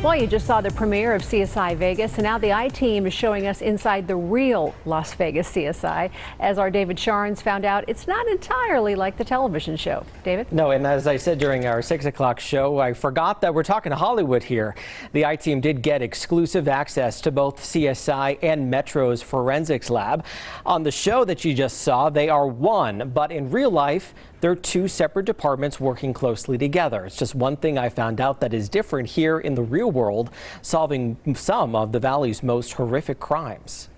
Well, you just saw the premiere of CSI Vegas, and now the I-Team is showing us inside the real Las Vegas CSI. As our David Sharns found out, it's not entirely like the television show. David? No, and as I said during our 6 o'clock show, I forgot that we're talking Hollywood here. The I-Team did get exclusive access to both CSI and Metro's forensics lab. On the show that you just saw, they are one, but in real life, they're two separate departments working closely together. It's just one thing I found out that is different here in the real world, solving some of the Valley's most horrific crimes.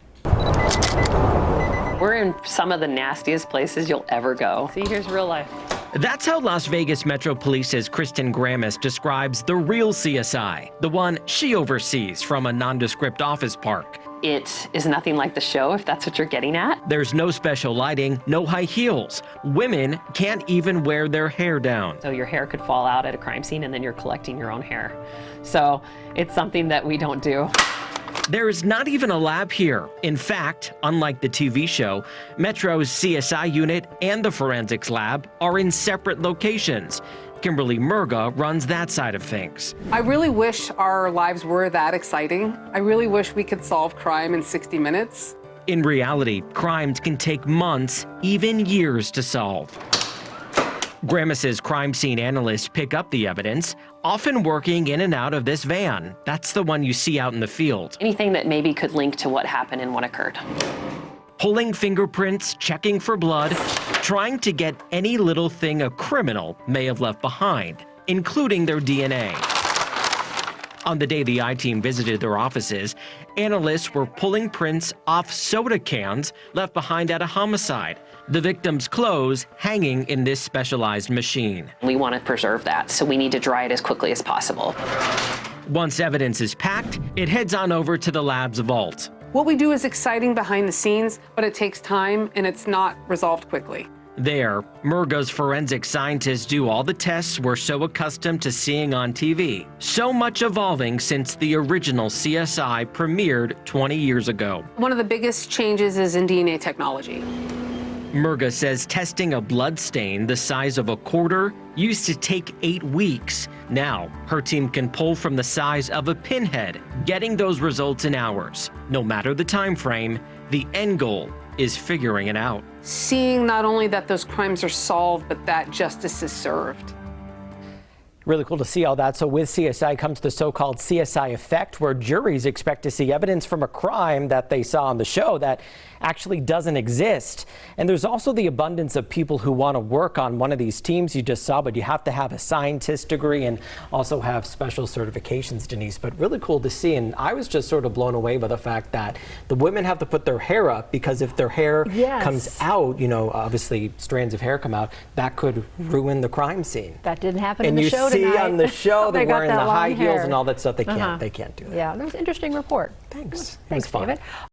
We're in some of the nastiest places you'll ever go. See, here's real life. That's how Las Vegas Metro Police's Kristen Grammis describes the real CSI, the one she oversees from a nondescript office park. It is nothing like the show, if that's what you're getting at. There's no special lighting, no high heels. Women can't even wear their hair down. So your hair could fall out at a crime scene and then you're collecting your own hair. So it's something that we don't do. There is not even a lab here. In fact, unlike the TV show, Metro's CSI unit and the forensics lab are in separate locations. Kimberly Murga runs that side of things. I really wish our lives were that exciting. I really wish we could solve crime in 60 minutes. In reality, crimes can take months, even years to solve. Grammis's crime scene analysts pick up the evidence, often working in and out of this van. That's the one you see out in the field. Anything that maybe could link to what happened and what occurred. Pulling fingerprints, checking for blood, trying to get any little thing a criminal may have left behind, including their DNA. On the day the I-Team visited their offices, analysts were pulling prints off soda cans left behind at a homicide, the victim's clothes hanging in this specialized machine. We want to preserve that, so we need to dry it as quickly as possible. Once evidence is packed, it heads on over to the lab's vault. What we do is exciting behind the scenes, but it takes time and it's not resolved quickly. There, Murga's forensic scientists do all the tests we're so accustomed to seeing on TV. So much evolving since the original CSI premiered 20 years ago. One of the biggest changes is in DNA technology. Murga says testing a blood stain the size of a quarter used to take 8 weeks. Now, her team can pull from the size of a pinhead, getting those results in hours. No matter the time frame, the end goal is figuring it out. Seeing not only that those crimes are solved, but that justice is served. Really cool to see all that. So with CSI comes the so-called CSI effect, where juries expect to see evidence from a crime that they saw on the show that actually doesn't exist. And there's also the abundance of people who want to work on one of these teams you just saw, but you have to have a scientist degree and also have special certifications, Denise. But really cool to see. And I was just sort of blown away by the fact that the women have to put their hair up, because if their hair comes out, you know, obviously strands of hair come out, that could ruin the crime scene. That didn't happen in the show tonight. And you see on the show they're wearing the high heels hair and all that stuff. They can't do that. Yeah, that was an interesting report. Thanks. Thanks, David.